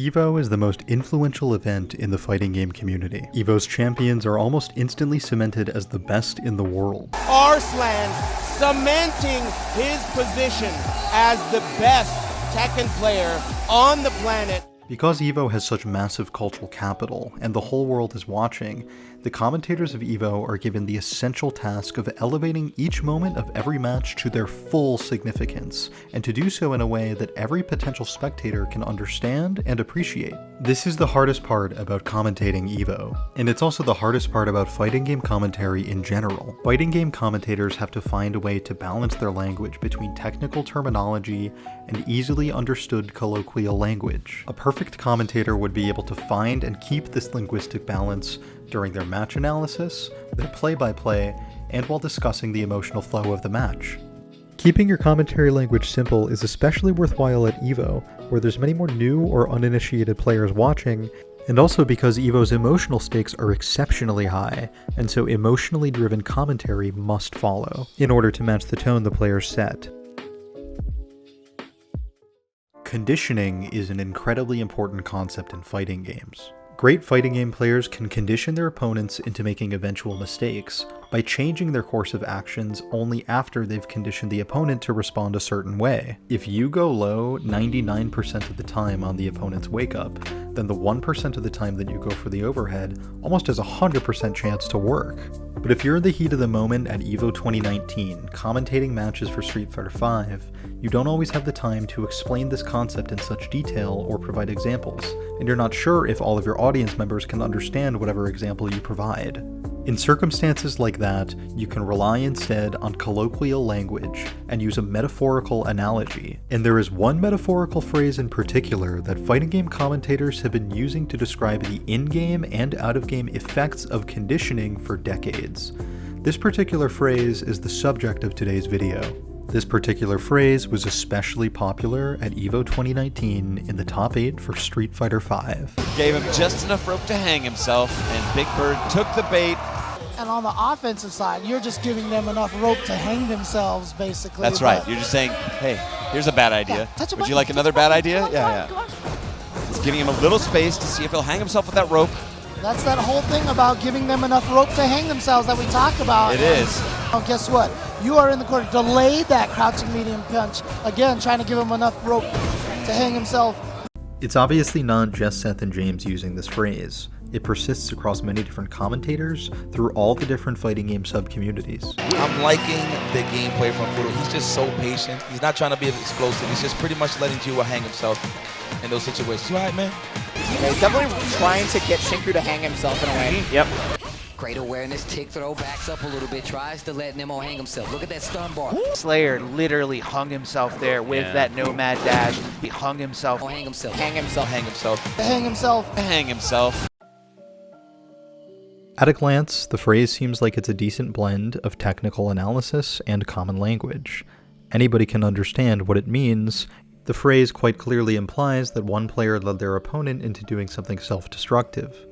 EVO is the most influential event in the fighting game community. EVO's champions are almost instantly cemented as the best in the world. Arslan cementing his position as the best Tekken player on the planet. Because EVO has such massive cultural capital, and the whole world is watching, the commentators of EVO are given the essential task of elevating each moment of every match to their full significance, and to do so in a way that every potential spectator can understand and appreciate. This is the hardest part about commentating EVO, and it's also the hardest part about fighting game commentary in general. Fighting game commentators have to find a way to balance their language between technical terminology and easily understood colloquial language. A perfect commentator would be able to find and keep this linguistic balance during their match analysis, their play-by-play, and while discussing the emotional flow of the match. Keeping your commentary language simple is especially worthwhile at EVO, where there's many more new or uninitiated players watching, and also because EVO's emotional stakes are exceptionally high, and so emotionally driven commentary must follow, in order to match the tone the players set. Conditioning is an incredibly important concept in fighting games. Great fighting game players can condition their opponents into making eventual mistakes by changing their course of actions only after they've conditioned the opponent to respond a certain way. If you go low 99% of the time on the opponent's wake up, then the 1% of the time that you go for the overhead almost has a 100% chance to work. But if you're in the heat of the moment at EVO 2019, commentating matches for Street Fighter V, you don't always have the time to explain this concept in such detail or provide examples, and you're not sure if all of your audience members can understand whatever example you provide. In circumstances like that, you can rely instead on colloquial language and use a metaphorical analogy. And there is one metaphorical phrase in particular that fighting game commentators have been using to describe the in-game and out-of-game effects of conditioning for decades. This particular phrase is the subject of today's video. This particular phrase was especially popular at EVO 2019 in the top 8 for Street Fighter V. Gave him just enough rope to hang himself, and Big Bird took the bait. And on the offensive side, you're just giving them enough rope to hang themselves, basically. That's right. You're just saying, hey, here's a bad idea. Yeah, Would you like another bad idea? Yeah. He's giving him a little space to see if he'll hang himself with that rope. That's that whole thing about giving them enough rope to hang themselves that we talked about. It is. Oh, guess what? You are in the corner. Delayed that crouching medium punch. Again, trying to give him enough rope to hang himself. It's obviously not just Seth and James using this phrase. It persists across many different commentators through all the different fighting game sub-communities. I'm liking the gameplay from Fudo. He's just so patient. He's not trying to be explosive. He's just pretty much letting Jiwa hang himself in those situations. You all right, man? Yeah, he's definitely trying to get Shinku to hang himself in a way. Yep. Great awareness, tick throw, backs up a little bit, tries to let Nemo hang himself. Look at that stun bar. Slayer literally hung himself there with that nomad dash. He hung himself. Oh, hang himself. Hang himself. Hang himself. Hang himself. Hang himself. At a glance, the phrase seems like it's a decent blend of technical analysis and common language. Anybody can understand what it means. The phrase quite clearly implies that one player led their opponent into doing something self-destructive.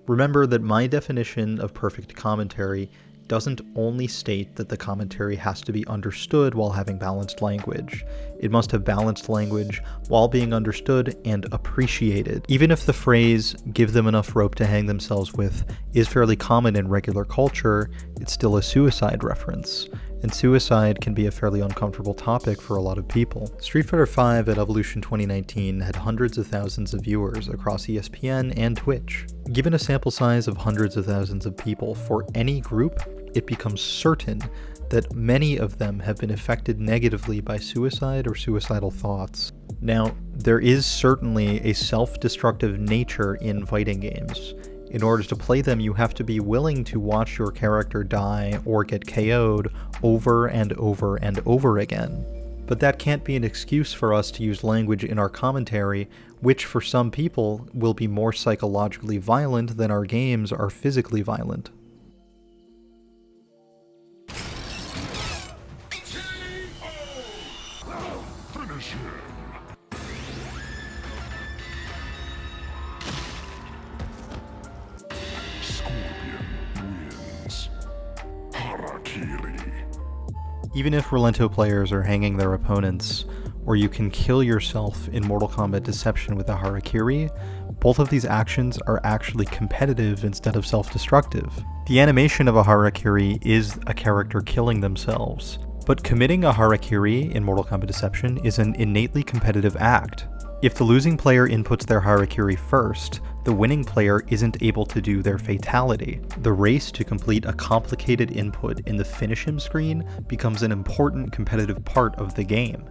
Remember that my definition of perfect commentary doesn't only state that the commentary has to be understood while having balanced language. It must have balanced language while being understood and appreciated. Even if the phrase, give them enough rope to hang themselves with, is fairly common in regular culture, it's still a suicide reference. And suicide can be a fairly uncomfortable topic for a lot of people. Street Fighter V at Evolution 2019 had hundreds of thousands of viewers across ESPN and Twitch. Given a sample size of hundreds of thousands of people for any group, it becomes certain that many of them have been affected negatively by suicide or suicidal thoughts. Now, there is certainly a self-destructive nature in fighting games. In order to play them, you have to be willing to watch your character die or get KO'd over and over and over again. But that can't be an excuse for us to use language in our commentary, which for some people will be more psychologically violent than our games are physically violent. Even if Relento players are hanging their opponents, or you can kill yourself in Mortal Kombat Deception with a Harakiri. Both of these actions are actually competitive instead of self-destructive. The animation of a Harakiri is a character killing themselves, but committing a Harakiri in Mortal Kombat Deception is an innately competitive act. If the losing player inputs their Harakiri first, the winning player isn't able to do their fatality. The race to complete a complicated input in the finish him screen becomes an important competitive part of the game.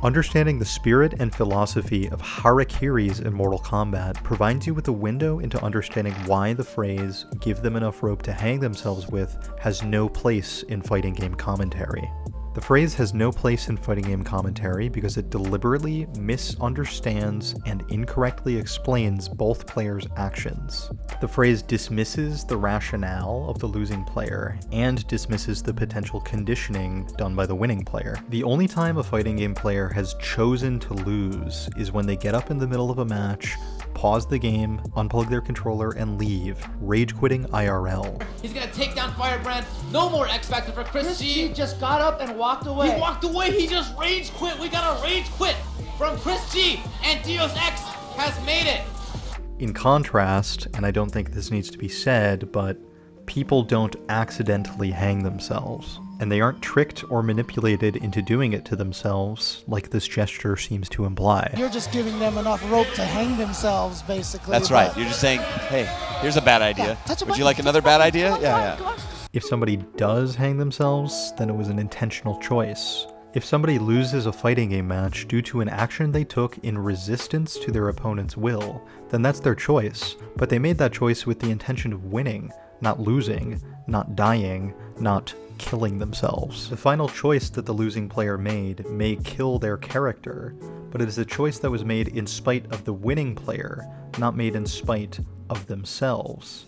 Understanding the spirit and philosophy of Harakiris in Mortal Kombat provides you with a window into understanding why the phrase, "give them enough rope to hang themselves with," has no place in fighting game commentary. The phrase has no place in fighting game commentary because it deliberately misunderstands and incorrectly explains both players' actions. The phrase dismisses the rationale of the losing player and dismisses the potential conditioning done by the winning player. The only time a fighting game player has chosen to lose is when they get up in the middle of a match, pause the game, unplug their controller, and leave, rage quitting IRL. He's gonna take down Firebrand. No more X Factor for Chris G. He just got up and walked away. He walked away. He just rage quit. We got a rage quit from Chris G. And Deus Ex has made it. In contrast, and I don't think this needs to be said, but people don't accidentally hang themselves, and they aren't tricked or manipulated into doing it to themselves, like this gesture seems to imply. You're just giving them enough rope to hang themselves, basically. That's right. You're just saying, hey, here's a bad idea. Would you like another bad idea? Yeah. If somebody does hang themselves, then it was an intentional choice. If somebody loses a fighting game match due to an action they took in resistance to their opponent's will, then that's their choice, but they made that choice with the intention of winning, not losing, not dying, not killing themselves. The final choice that the losing player made may kill their character, but it is a choice that was made in spite of the winning player, not made in spite of themselves.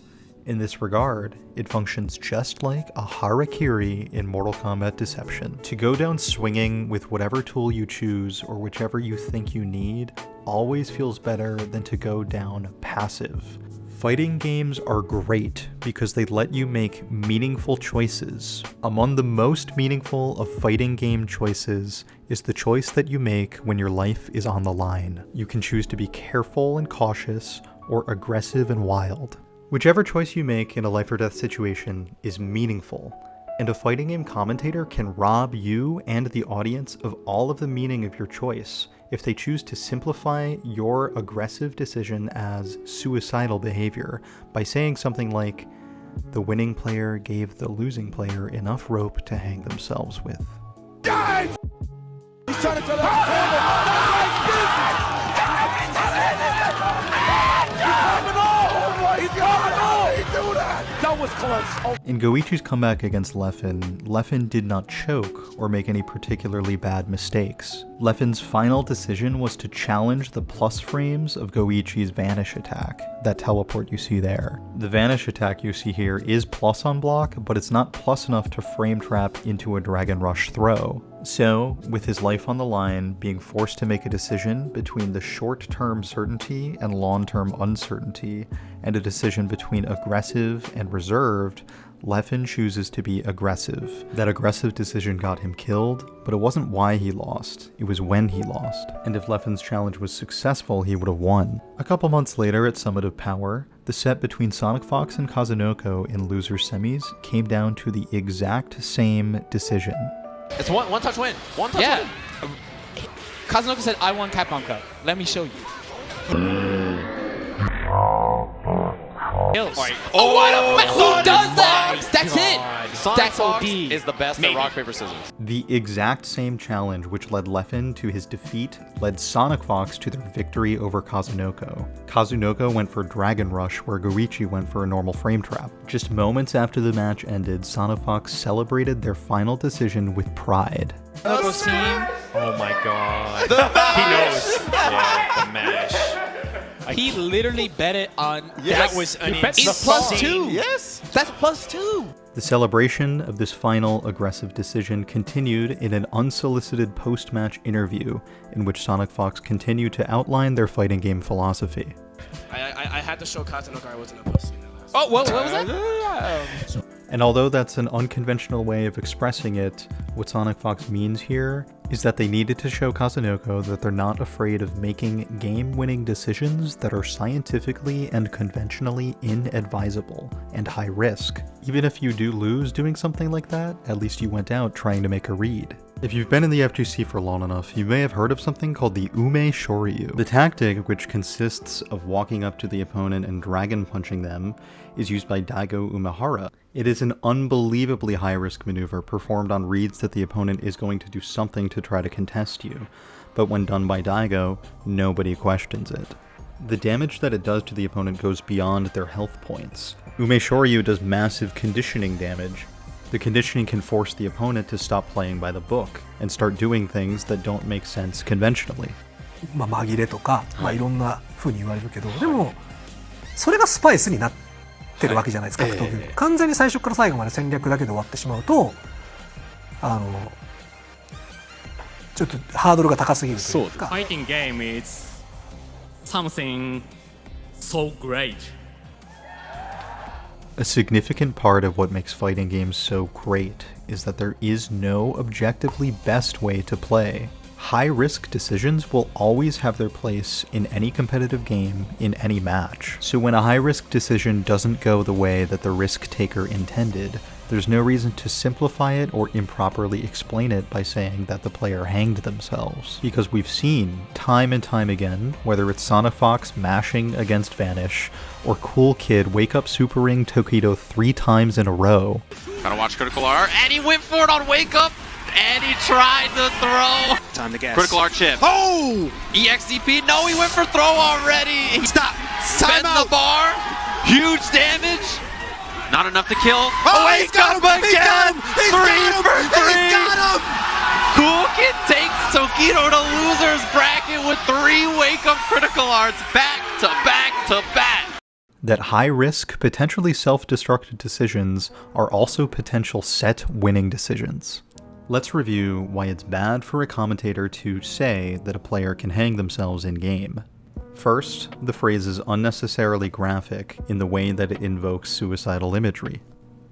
In this regard, it functions just like a Harakiri in Mortal Kombat Deception. To go down swinging with whatever tool you choose or whichever you think you need always feels better than to go down passive. Fighting games are great because they let you make meaningful choices. Among the most meaningful of fighting game choices is the choice that you make when your life is on the line. You can choose to be careful and cautious or aggressive and wild. Whichever choice you make in a life or death situation is meaningful, and a fighting game commentator can rob you and the audience of all of the meaning of your choice if they choose to simplify your aggressive decision as suicidal behavior by saying something like, "The winning player gave the losing player enough rope to hang themselves with." Guys! He's trying to tell That was close. In Goichi's comeback against Leffen did not choke or make any particularly bad mistakes. Leffen's final decision was to challenge the plus frames of Goichi's Vanish attack, that teleport you see there. The Vanish attack you see here is plus on block, but it's not plus enough to frame trap into a Dragon Rush throw. So, with his life on the line, being forced to make a decision between the short-term certainty and long-term uncertainty, and a decision between aggressive and reserved, Leffen chooses to be aggressive. That aggressive decision got him killed, but it wasn't why he lost, it was when he lost. And if Leffen's challenge was successful, he would have won. A couple months later at Summit of Power, the set between Sonic Fox and Kazunoko in loser semis came down to the exact same decision. It's one touch win. One touch win. Kazunoko said, "I won Capcom Cup. Let me show you." Kills. Oh, what a who does that? That's it. Sonic Fox is the best at rock, paper, scissors. The exact same challenge which led Leffen to his defeat led Sonic Fox to their victory over Kazunoko. Kazunoko went for Dragon Rush where Goichi went for a normal frame trap. Just moments after the match ended, Sonic Fox celebrated their final decision with pride. Kazunoko team. Oh my god. He knows. Yeah, the mash. He literally bet it on. That was an It's +2. Yes. That's +2. The celebration of this final aggressive decision continued in an unsolicited post-match interview in which Sonic Fox continued to outline their fighting game philosophy. I had to show Kazunoko I wasn't a pussy. Oh, what was that? And although that's an unconventional way of expressing it, what Sonic Fox means here is that they needed to show Kazunoko that they're not afraid of making game-winning decisions that are scientifically and conventionally inadvisable and high risk. Even if you do lose doing something like that, at least you went out trying to make a read. If you've been in the FGC for long enough, you may have heard of something called the Ume Shoryu. The tactic, which consists of walking up to the opponent and dragon punching them, is used by Daigo Umehara. It is an unbelievably high-risk maneuver performed on reads that the opponent is going to do something to try to contest you, but when done by Daigo, nobody questions it. The damage that it does to the opponent goes beyond their health points. Ume Shoryu does massive conditioning damage. The conditioning can force the opponent to stop playing by the book and start doing things that don't make sense conventionally. 紛れとか、いろんな風に言われるけど、でもそれがスパイスになってるわけじゃないですか、格闘技。完全に最初から最後まで戦略だけで終わってしまうと、ちょっとハードルが高すぎるというか。Fighting game is something so great. A significant part of what makes fighting games so great is that there is no objectively best way to play. High-risk decisions will always have their place in any competitive game, in any match. So when a high-risk decision doesn't go the way that the risk-taker intended, there's no reason to simplify it or improperly explain it by saying that the player hanged themselves. Because we've seen, time and time again, whether it's Sonafox mashing against Vanish, or Cool Kid wake up Super Ring Tokido 3 times in a row. Gotta watch Critical R, and he went for it on wake up, and he tried to throw. Time to guess. Critical R chip. Oh! EXDP, no, he went for throw already. Stop! Bend the bar, huge damage. Not enough to kill. Oh, he's got him again! 3 for 3! He's got him! Cool Kid takes Tokido to loser's bracket with 3 wake-up critical arts back to back to back. That high-risk, potentially self-destructive decisions are also potential set-winning decisions. Let's review why it's bad for a commentator to say that a player can hang themselves in-game. First, the phrase is unnecessarily graphic in the way that it invokes suicidal imagery.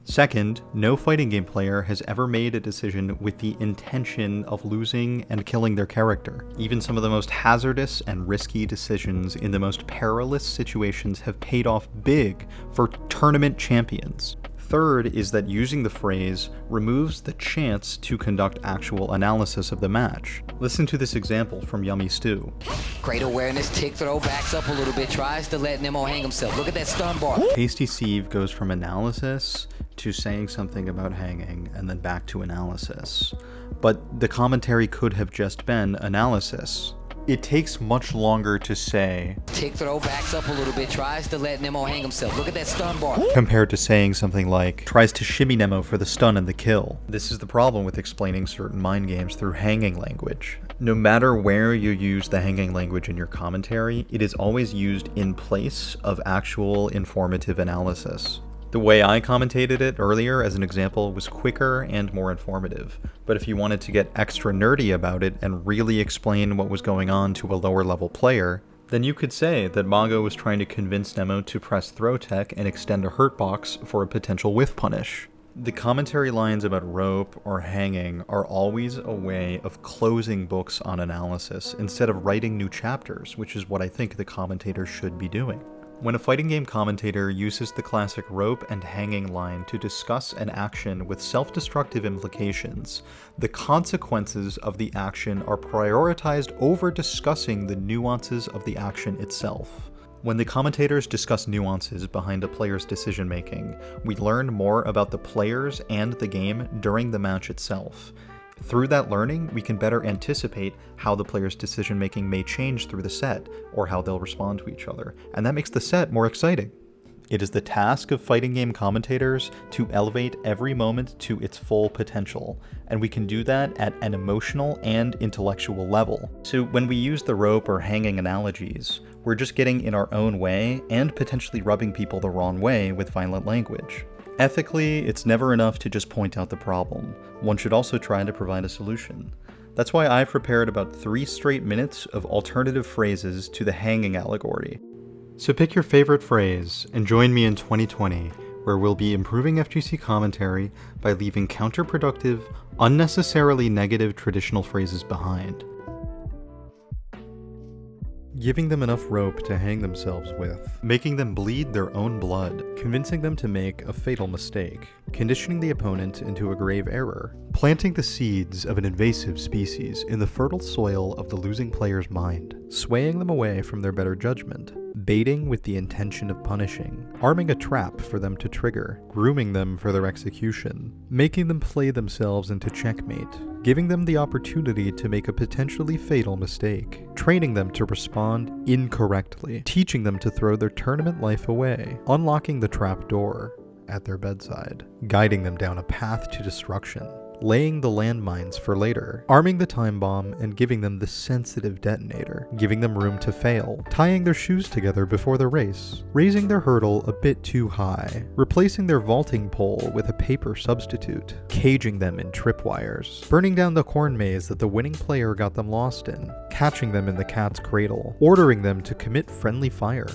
Second, no fighting game player has ever made a decision with the intention of losing and killing their character. Even some of the most hazardous and risky decisions in the most perilous situations have paid off big for tournament champions. Third is that using the phrase removes the chance to conduct actual analysis of the match. Listen to this example from Yummy Stew. Great awareness, tick throw, backs up a little bit, tries to let Nemo hang himself. Look at that stun bar. Tasty Steve goes from analysis to saying something about hanging and then back to analysis. But the commentary could have just been analysis. It takes much longer to say tick throw, backs up a little bit, tries to let Nemo hang himself. Look at that stun bar. Compared to saying something like tries to shimmy Nemo for the stun and the kill. This is the problem with explaining certain mind games through hanging language. No matter where you use the hanging language in your commentary, it is always used in place of actual informative analysis. The way I commentated it earlier as an example was quicker and more informative, but if you wanted to get extra nerdy about it and really explain what was going on to a lower level player, then you could say that Mago was trying to convince Nemo to press throw tech and extend a hurt box for a potential whiff punish. The commentary lines about rope or hanging are always a way of closing books on analysis instead of writing new chapters, which is what I think the commentator should be doing. When a fighting game commentator uses the classic rope and hanging line to discuss an action with self-destructive implications, the consequences of the action are prioritized over discussing the nuances of the action itself. When the commentators discuss nuances behind a player's decision-making, we learn more about the players and the game during the match itself. Through that learning, we can better anticipate how the player's decision-making may change through the set, or how they'll respond to each other, and that makes the set more exciting. It is the task of fighting game commentators to elevate every moment to its full potential, and we can do that at an emotional and intellectual level. So when we use the rope or hanging analogies, we're just getting in our own way and potentially rubbing people the wrong way with violent language. Ethically, it's never enough to just point out the problem. One should also try to provide a solution. That's why I've prepared about 3 straight minutes of alternative phrases to the hanging allegory. So pick your favorite phrase and join me in 2020 where we'll be improving FGC commentary by leaving counterproductive, unnecessarily negative traditional phrases behind. Giving them enough rope to hang themselves with, making them bleed their own blood, convincing them to make a fatal mistake, conditioning the opponent into a grave error, planting the seeds of an invasive species in the fertile soil of the losing player's mind, swaying them away from their better judgment, baiting with the intention of punishing, arming a trap for them to trigger, grooming them for their execution, making them play themselves into checkmate, giving them the opportunity to make a potentially fatal mistake, training them to respond incorrectly, teaching them to throw their tournament life away, unlocking the trap door at their bedside, guiding them down a path to destruction, laying the landmines for later, arming the time bomb and giving them the sensitive detonator, giving them room to fail, tying their shoes together before the race, raising their hurdle a bit too high, replacing their vaulting pole with a paper substitute, caging them in tripwires, burning down the corn maze that the winning player got them lost in, catching them in the cat's cradle, ordering them to commit friendly fire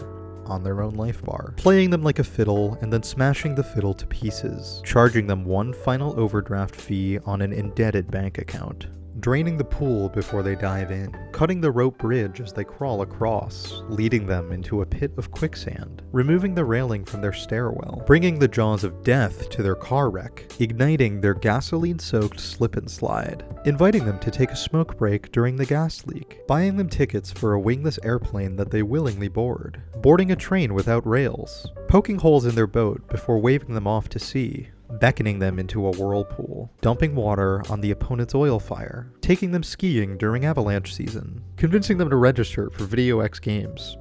on their own life bar, playing them like a fiddle and then smashing the fiddle to pieces, charging them one final overdraft fee on an indebted bank account, draining the pool before they dive in, cutting the rope bridge as they crawl across, leading them into a pit of quicksand, removing the railing from their stairwell, bringing the jaws of death to their car wreck, igniting their gasoline-soaked slip and slide, inviting them to take a smoke break during the gas leak, buying them tickets for a wingless airplane that they willingly board, boarding a train without rails, poking holes in their boat before waving them off to sea, beckoning them into a whirlpool, dumping water on the opponent's oil fire, taking them skiing during avalanche season, convincing them to register for Video X games,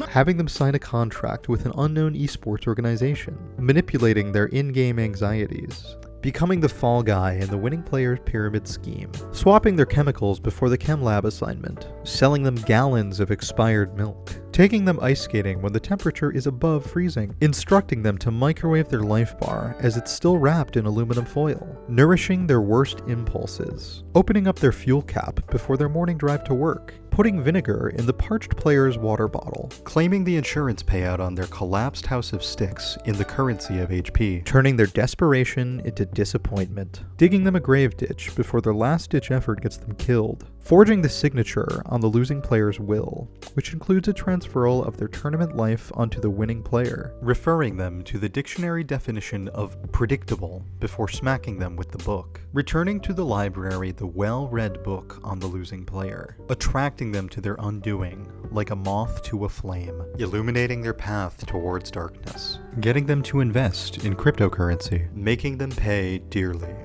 having them sign a contract with an unknown esports organization, manipulating their in-game anxieties, becoming the fall guy in the winning player's pyramid scheme, swapping their chemicals before the chem lab assignment, selling them gallons of expired milk, taking them ice skating when the temperature is above freezing, instructing them to microwave their life bar as it's still wrapped in aluminum foil, nourishing their worst impulses, opening up their fuel cap before their morning drive to work, putting vinegar in the parched player's water bottle, claiming the insurance payout on their collapsed house of sticks in the currency of HP, turning their desperation into disappointment, digging them a grave ditch before their last-ditch effort gets them killed, forging the signature on the losing player's will, which includes a transferal of their tournament life onto the winning player, referring them to the dictionary definition of predictable before smacking them with the book, returning to the library the well-read book on the losing player, attracting them to their undoing like a moth to a flame, illuminating their path towards darkness, getting them to invest in cryptocurrency, making them pay dearly.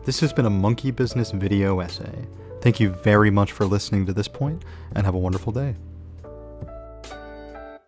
This has been a Monkey Business video essay. Thank you very much for listening to this point, and have a wonderful day.